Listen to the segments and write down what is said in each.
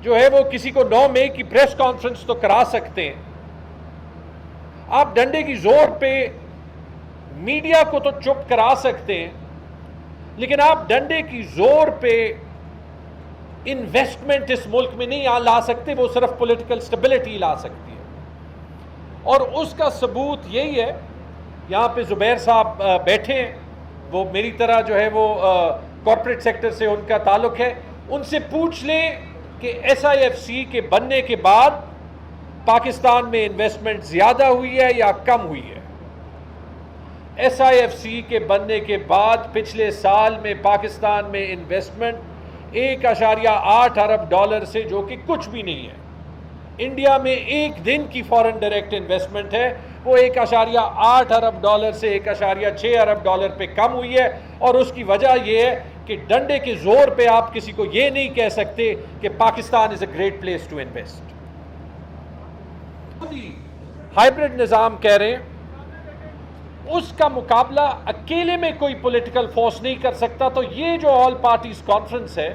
جو ہے وہ کسی کو 9 مئی کی پریس کانفرنس تو کرا سکتے ہیں، آپ ڈنڈے کی زور پہ میڈیا کو تو چپ کرا سکتے ہیں، لیکن آپ ڈنڈے کی زور پہ انویسٹمنٹ اس ملک میں نہیں لا سکتے، وہ صرف پولیٹیکل سٹیبلٹی لا سکتی ہے۔ اور اس کا ثبوت یہی ہے، یہاں پہ زبیر صاحب بیٹھے ہیں، وہ میری طرح جو ہے وہ کارپوریٹ سیکٹر سے ان کا تعلق ہے، ان سے پوچھ لیں کہ ایس آئی ایف سی کے بننے کے بعد پاکستان میں انویسٹمنٹ زیادہ ہوئی ہے یا کم ہوئی ہے۔ ایس آئی ایف سی کے بننے کے بعد پچھلے سال میں پاکستان میں انویسٹمنٹ 1.8 ارب ڈالر سے، جو کہ کچھ بھی نہیں ہے۔ انڈیا میں ایک دن کی فارن ڈائریکٹ انویسٹمنٹ ہے، وہ 1.8 ارب ڈالر سے 1.6 ارب ڈالر پہ کم ہوئی ہے، اور اس کی وجہ یہ ہے کہ ڈنڈے کے زور پہ آپ کسی کو یہ نہیں کہہ سکتے کہ Pakistan is a great place to invest. Hybrid نظام کہہ رہے ہیں، اس کا مقابلہ اکیلے میں کوئی پولیٹیکل فورس نہیں کر سکتا، تو یہ جو آل پارٹیز کانفرنس ہے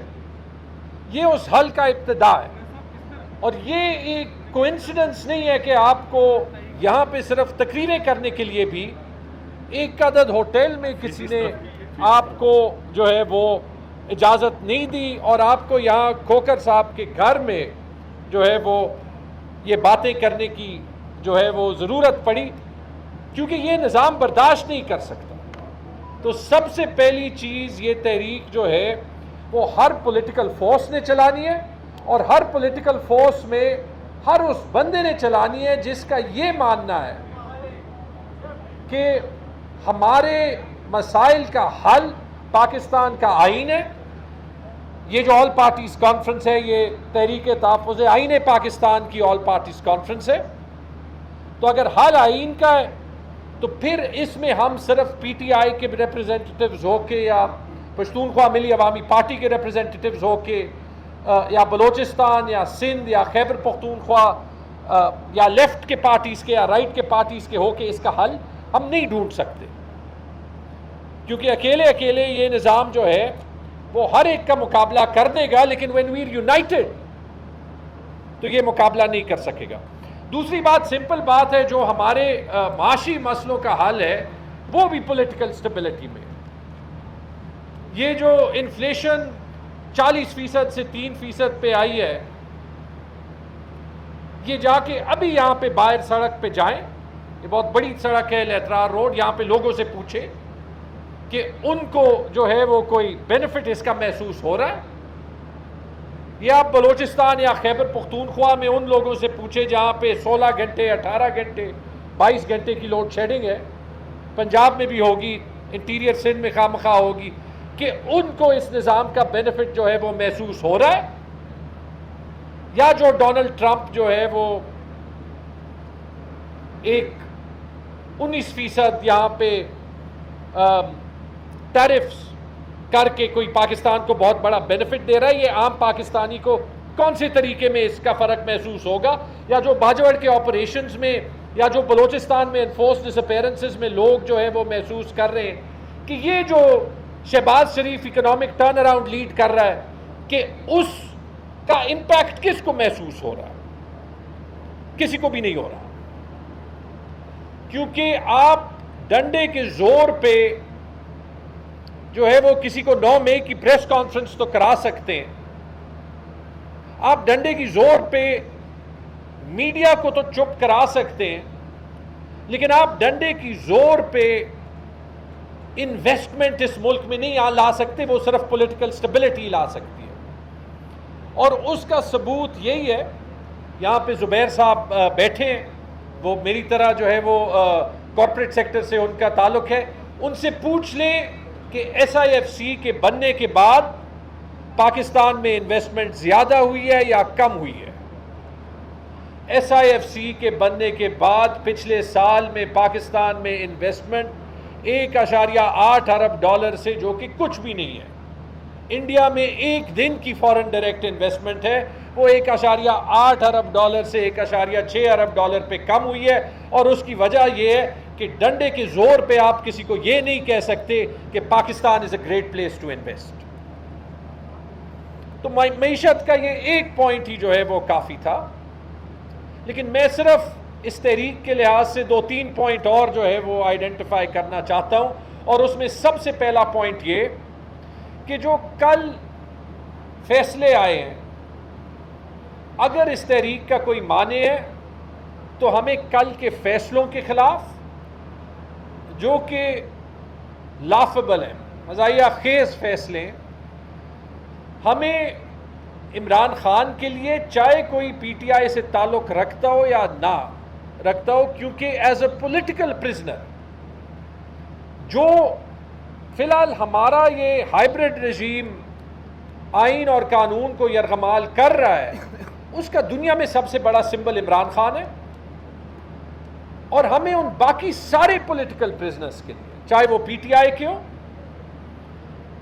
یہ اس حل کا ابتدا ہے، اور یہ ایک کوئنسیڈنس نہیں ہے کہ آپ کو یہاں پہ صرف تقریریں کرنے کے لیے بھی ایک عدد ہوٹل میں کسی نے آپ کو جو ہے وہ اجازت نہیں دی، اور آپ کو یہاں کھوکر صاحب کے گھر میں جو ہے وہ یہ باتیں کرنے کی جو ہے وہ ضرورت پڑی، کیونکہ یہ نظام برداشت نہیں کر سکتا۔ تو سب سے پہلی چیز، یہ تحریک جو ہے وہ ہر پولیٹیکل فورس نے چلانی ہے، اور ہر پولیٹیکل فورس میں ہر اس بندے نے چلانی ہے جس کا یہ ماننا ہے کہ ہمارے مسائل کا حل پاکستان کا آئین ہے۔ یہ جو آل پارٹیز کانفرنس ہے، یہ تحریک تحفظ آئین پاکستان کی آل پارٹیز کانفرنس ہے، تو اگر حل آئین کا ہے تو پھر اس میں ہم صرف پی ٹی آئی کے ریپرزینٹیٹیوز ہو کے، یا پشتونخوا ملی عوامی پارٹی کے ریپرزینٹیٹیوز ہو کے، یا بلوچستان یا سندھ یا خیبر پختونخوا یا لیفٹ کے پارٹیز کے یا رائٹ کے پارٹیز کے ہو کے اس کا حل ہم نہیں ڈھونڈ سکتے، کیونکہ اکیلے یہ نظام جو ہے وہ ہر ایک کا مقابلہ کر دے گا، لیکن when we are united تو یہ مقابلہ نہیں کر سکے گا۔ دوسری بات، سمپل بات ہے، جو ہمارے معاشی مسئلوں کا حل ہے وہ بھی پولیٹیکل سٹیبلٹی میں۔ یہ جو انفلیشن 40% سے 3% پہ آئی ہے، یہ جا کے ابھی یہاں پہ باہر سڑک پہ جائیں، یہ بہت بڑی سڑک ہے لیترار روڈ، یہاں پہ لوگوں سے پوچھیں کہ ان کو جو ہے وہ کوئی بینیفٹ اس کا محسوس ہو رہا ہے، یا آپ بلوچستان یا خیبر پختونخوا میں ان لوگوں سے پوچھیں جہاں پہ 16 گھنٹے 18 گھنٹے 22 گھنٹے کی لوڈ شیڈنگ ہے، پنجاب میں بھی ہوگی، انٹیریئر سندھ میں خواہ ہوگی، کہ ان کو اس نظام کا بینیفٹ جو ہے وہ محسوس ہو رہا ہے، یا جو ڈونلڈ ٹرمپ جو ہے وہ ایک 19% یہاں پہ ٹیرفز کر کے کوئی پاکستان کو بہت بڑا بینیفٹ دے رہا ہے، یہ عام پاکستانی کو کون سے طریقے میں اس کا فرق محسوس ہوگا؟ یا جو باجوڑ کے آپریشنز میں، یا جو بلوچستان میں انفورس ڈس اپیرنسز میں لوگ جو ہے وہ محسوس کر رہے ہیں کہ یہ جو شہباز شریف اکنامک ٹرن اراؤنڈ لیڈ کر رہا ہے، کہ اس کا امپیکٹ کس کو محسوس ہو رہا ہے؟ کسی کو بھی نہیں ہو رہا، کیونکہ آپ ڈنڈے کے زور پہ جو ہے وہ کسی کو 9 مئی کی پریس کانفرنس تو کرا سکتے ہیں، آپ ڈنڈے کی زور پہ میڈیا کو تو چپ کرا سکتے ہیں، لیکن آپ ڈنڈے کی زور پہ انویسٹمنٹ اس ملک میں نہیں لا سکتے، وہ صرف پولیٹیکل سٹیبلٹی لا سکتی ہے۔ اور اس کا ثبوت یہی ہے، یہاں پہ زبیر صاحب بیٹھے ہیں، وہ میری طرح جو ہے وہ کارپوریٹ سیکٹر سے ان کا تعلق ہے، ان سے پوچھ لیں کہ ایس آئی ایف سی کے بننے کے بعد پاکستان میں انویسٹمنٹ زیادہ ہوئی ہے یا کم ہوئی ہے۔ ایس آئی ایف سی کے بننے کے بعد پچھلے سال میں پاکستان میں انویسٹمنٹ 1.8 ارب ڈالر سے، جو کہ کچھ بھی نہیں ہے۔ انڈیا میں ایک دن کی فارن ڈائریکٹ انویسٹمنٹ ہے، وہ 1.8 ارب ڈالر سے 1.6 ارب ڈالر پہ کم ہوئی ہے، اور اس کی وجہ یہ ہے کہ ڈنڈے کے زور پہ آپ کسی کو یہ نہیں کہہ سکتے کہ Pakistan is a great place to invest. تو معیشت کا یہ ایک پوائنٹ ہی جو ہے وہ کافی تھا، لیکن میں صرف اس تحریک کے لحاظ سے 2-3 پوائنٹ اور جو ہے وہ آئیڈینٹیفائی کرنا چاہتا ہوں، اور اس میں سب سے پہلا پوائنٹ یہ کہ جو کل فیصلے آئے ہیں، اگر اس تحریک کا کوئی معنی ہے تو ہمیں کل کے فیصلوں کے خلاف جو کہ لافبل ہیں، مزاحیہ خیز فیصلے، ہمیں عمران خان کے لیے چاہے کوئی پی ٹی آئی سے تعلق رکھتا ہو یا نہ رکھتا ہو، کیونکہ ایز اے پولیٹیکل پرزنر جو فی الحال ہمارا یہ ہائیبرڈ رژیم آئین اور قانون کو یرغمال کر رہا ہے، اس کا دنیا میں سب سے بڑا سمبل عمران خان ہے، اور ہمیں ان باقی سارے پولیٹیکل پرزنرز کے لیے، چاہے وہ پی ٹی آئی کے ہو،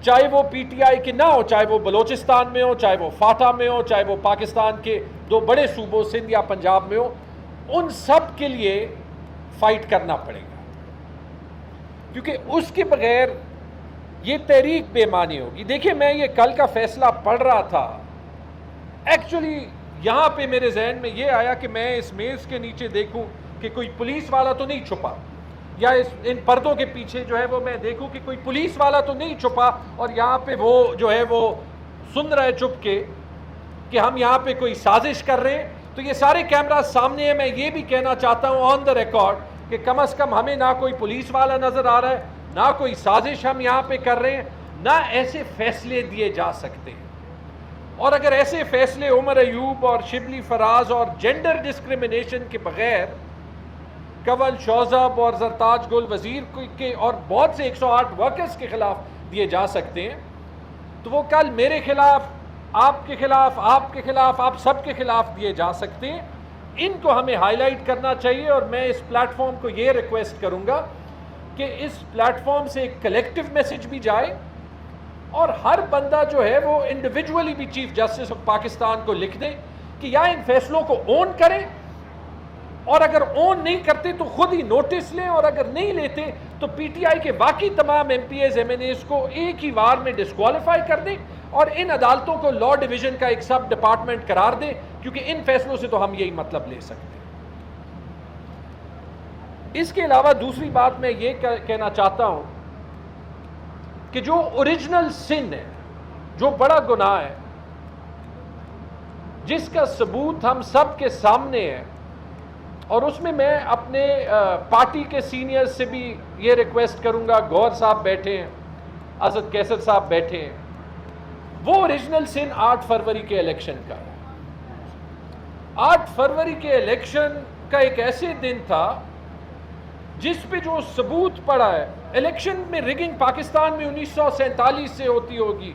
چاہے وہ پی ٹی آئی کے نہ ہو، چاہے وہ بلوچستان میں ہو، چاہے وہ فاٹا میں ہو، چاہے وہ پاکستان کے 2 بڑے صوبوں سندھ یا پنجاب میں ہو، ان سب کے لیے فائٹ کرنا پڑے گا، کیونکہ اس کے بغیر یہ تحریک بے معنی ہوگی۔ دیکھیں، میں یہ کل کا فیصلہ پڑھ رہا تھا، ایکچولی یہاں پہ میرے ذہن میں یہ آیا کہ میں اس میز کے نیچے دیکھوں کہ کوئی پولیس والا تو نہیں چھپا، یا ان پردوں کے پیچھے جو ہے وہ میں دیکھوں کہ کوئی پولیس والا تو نہیں چھپا، اور یہاں پہ وہ جو ہے وہ سن رہا ہے چپ کے کہ ہم یہاں پہ کوئی سازش کر رہے ہیں۔ تو یہ سارے کیمرہ سامنے ہیں، میں یہ بھی کہنا چاہتا ہوں آن دا ریکارڈ کہ کم از کم ہمیں نہ کوئی پولیس والا نظر آ رہا ہے، نہ کوئی سازش ہم یہاں پہ کر رہے ہیں، نہ ایسے فیصلے دیے جا سکتے ہیں۔ اور اگر ایسے فیصلے عمر ایوب اور شبلی فراز اور جینڈر ڈسکریمنیشن کے بغیر کنول شوذب اور زرتاج گل وزیر کے اور بہت سے 108 ورکرز کے خلاف دیے جا سکتے ہیں، تو وہ کل میرے خلاف، آپ کے خلاف، آپ کے خلاف، آپ سب کے خلاف دیے جا سکتے ہیں۔ ان کو ہمیں ہائی لائٹ کرنا چاہیے، اور میں اس پلیٹ فارم کو یہ ریکویسٹ کروں گا کہ اس پلیٹ فارم سے ایک کلیکٹیو میسج بھی جائے، اور ہر بندہ جو ہے وہ انڈیویجولی بھی چیف جسٹس آف پاکستان کو لکھ دے کہ یا ان فیصلوں کو اون کریں، اور اگر اون نہیں کرتے تو خود ہی نوٹس لیں، اور اگر نہیں لیتے تو پی ٹی آئی کے باقی تمام M P As, M N As کو ایک ہی وار میں ڈسکوالیفائی کر دیں، اور ان عدالتوں کو لاء ڈویژن کا ایک سب ڈپارٹمنٹ قرار دیں، کیونکہ ان فیصلوں سے تو ہم یہی مطلب لے سکتے ہیں۔ اس کے علاوہ دوسری بات میں یہ کہنا چاہتا ہوں کہ جو اوریجنل سن ہے، جو بڑا گناہ ہے، جس کا ثبوت ہم سب کے سامنے ہے، اور اس میں میں اپنے پارٹی کے سینئر سے بھی یہ ریکویسٹ کروں گا، گور صاحب بیٹھے ہیں، اسد کیسر صاحب بیٹھے ہیں، وہ اوریجنل سن 8 فروری کے الیکشن کا ہے۔ 8 فروری کے الیکشن کا ایک ایسے دن تھا جس پہ جو ثبوت پڑا ہے، الیکشن میں رگنگ پاکستان میں 1947 سے ہوتی ہوگی،